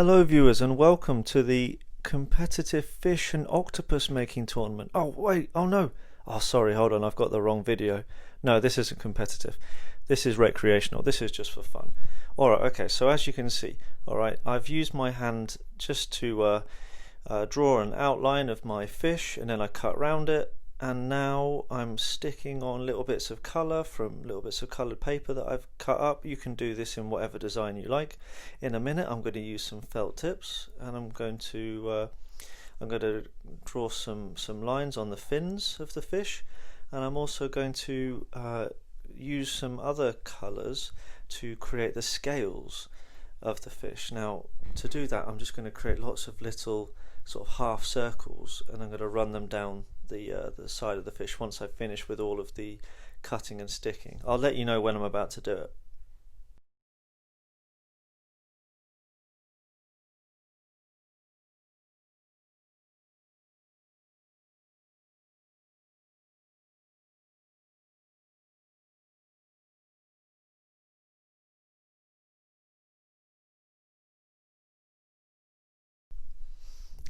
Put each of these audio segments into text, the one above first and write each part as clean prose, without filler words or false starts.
Hello viewers and welcome to the competitive fish and octopus making tournament. Oh wait, oh no, oh sorry, hold on, I've got the wrong video. No, this isn't competitive, this is recreational, this is just for fun. Alright, okay, so as you can see, alright, I've used my hand just to draw an outline of my fish, and then I cut round it, and now I'm sticking on little bits of colour from little bits of coloured paper that I've cut up. You can do this in whatever design you like. In a minute I'm going to use some felt tips, and I'm going to draw some lines on the fins of the fish, and I'm also going to use some other colours to create the scales of the fish. Now to do that I'm just going to create lots of little sort of half circles, and I'm going to run them down the side of the fish once I've finished with all of the cutting and sticking. I'll let you know when I'm about to do it.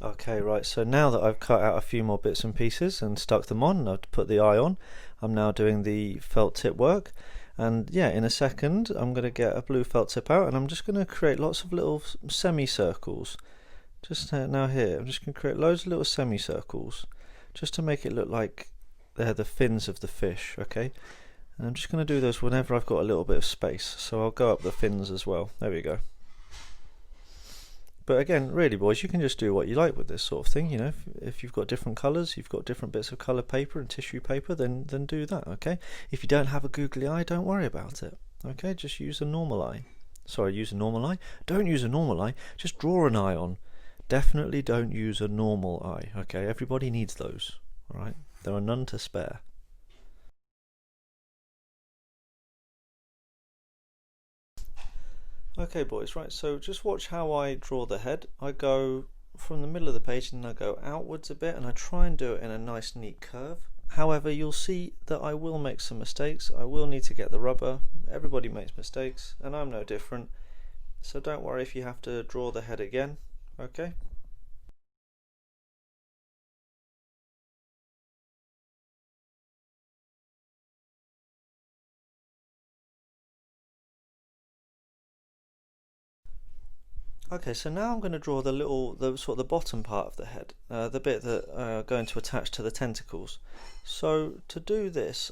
Okay, right, so now that I've cut out a few more bits and pieces and stuck them on, and I've put the eye on, I'm now doing the felt tip work. And yeah, in a second I'm going to get a blue felt tip out, and I'm just going to create lots of little semicircles. Just now here, I'm just going to create loads of little semicircles just to make it look like they're the fins of the fish, okay? And I'm just going to do those whenever I've got a little bit of space, so I'll go up the fins as well. There we go. But again, really boys, you can just do what you like with this sort of thing, you know. If you've got different colours, you've got different bits of coloured paper and tissue paper, then do that, okay? If you don't have a googly eye, don't worry about it, okay? Just use a normal eye. Sorry, use a normal eye? Don't use a normal eye, just draw an eye on. Definitely don't use a normal eye, okay? Everybody needs those, alright? There are none to spare. Okay boys, right, so just watch how I draw the head. I go from the middle of the page and I go outwards a bit, and I try and do it in a nice neat curve. However, you'll see that I will make some mistakes. I will need to get the rubber. Everybody makes mistakes and I'm no different. So don't worry if you have to draw the head again, okay? Okay, so now I'm going to draw the sort of the bottom part of the head, the bit that are going to attach to the tentacles. So to do this,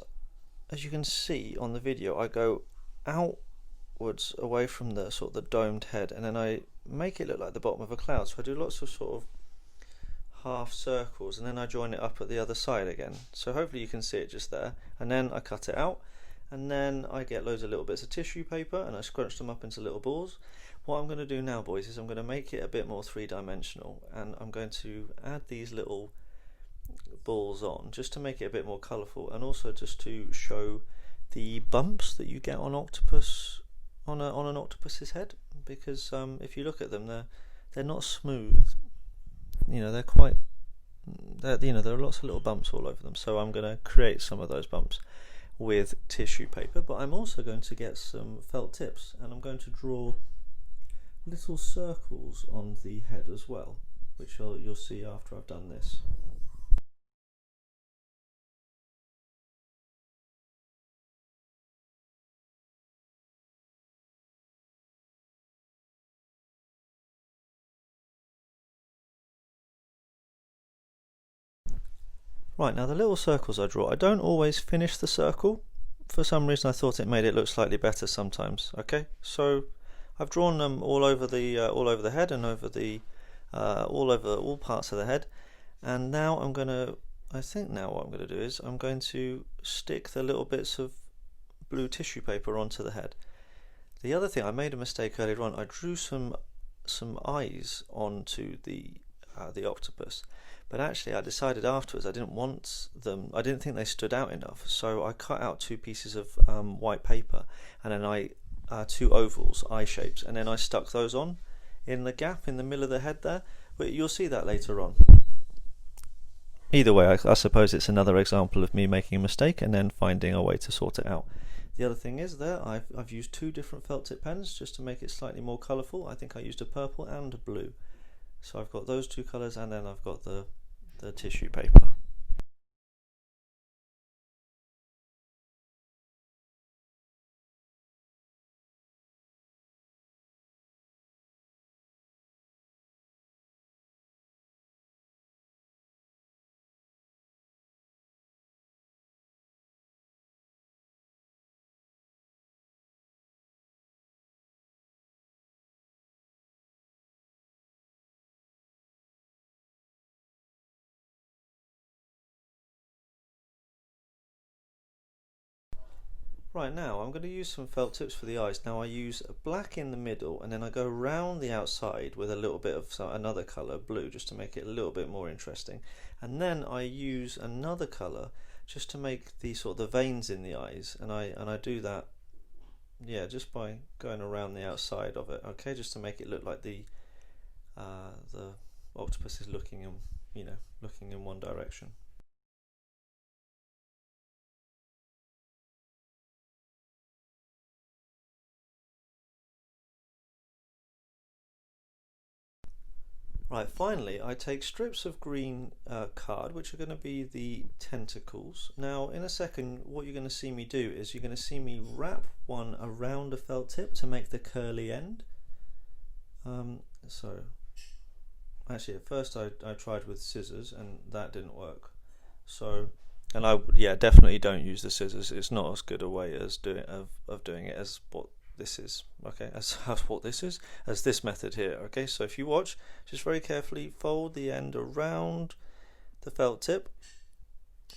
as you can see on the video, I go outwards away from the sort of the domed head, and then I make it look like the bottom of a cloud. So I do lots of sort of half circles, and then I join it up at the other side again. So hopefully you can see it just there, and then I cut it out, and then I get loads of little bits of tissue paper and I scrunch them up into little balls. What I'm going to do now, boys, is I'm going to make it a bit more three-dimensional, and I'm going to add these little balls on just to make it a bit more colourful, and also just to show the bumps that you get on octopus on an octopus's head, because if you look at them, they're not smooth. You know, there are lots of little bumps all over them. So I'm going to create some of those bumps with tissue paper, but I'm also going to get some felt tips, and I'm going to draw little circles on the head as well, which you'll see after I've done this. Right, now the little circles I draw, I don't always finish the circle. For some reason I thought it made it look slightly better sometimes. Okay, so I've drawn them all over the head and over all parts of the head, and now I think now what I'm going to do is I'm going to stick the little bits of blue tissue paper onto the head. The other thing, I made a mistake earlier on. I drew some eyes onto the octopus, but actually I decided afterwards I didn't think they stood out enough, so I cut out two pieces of white paper, and then two ovals, eye shapes, and then I stuck those on in the gap in the middle of the head there, but you'll see that later on. Either way, I suppose it's another example of me making a mistake and then finding a way to sort it out. The other thing is there, I've used two different felt tip pens just to make it slightly more colourful. I think I used a purple and a blue. So I've got those two colours, and then I've got the tissue paper. Right, now I'm going to use some felt tips for the eyes. Now I use black in the middle, and then I go around the outside with a little bit of another colour, blue, just to make it a little bit more interesting. And then I use another colour just to make the sort of the veins in the eyes, and I do that, yeah, just by going around the outside of it. Okay, just to make it look like the octopus is looking in, looking in one direction. Right, finally I take strips of green card, which are going to be the tentacles. Now in a second what you're going to see me do is you're going to see me wrap one around a felt tip to make the curly end. So actually at first I tried with scissors and that didn't work. So, and yeah, definitely don't use the scissors. It's not as good a way as doing it as what this is, okay, as what this is, as this method here. Okay, so if you watch, just very carefully fold the end around the felt tip,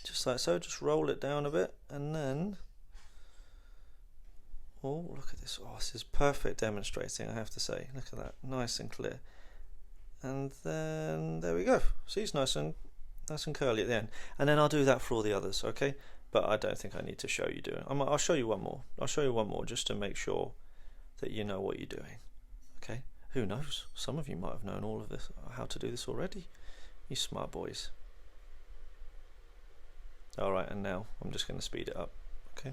just like so. Just roll it down a bit, and then, oh, look at this. Oh, this is perfect demonstrating, I have to say. Look at that, nice and clear. And then there we go. See, it's nice and curly at the end. And then I'll do that for all the others, okay? But I don't think I need to show you doing it. I'll show you one more. I'll show you one more just to make sure that you know what you're doing. Okay? Who knows? Some of you might have known all of this, how to do this already. You smart boys. Alright, and now I'm just going to speed it up. Okay?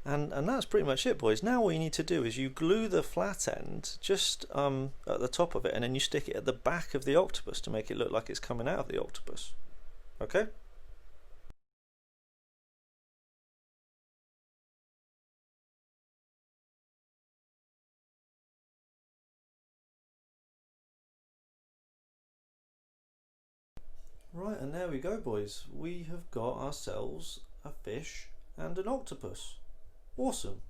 And that's pretty much it, boys. Now what you need to do is you glue the flat end just at the top of it, and then you stick it at the back of the octopus to make it look like it's coming out of the octopus. Okay? Right, and there we go, boys. We have got ourselves a fish and an octopus. Awesome.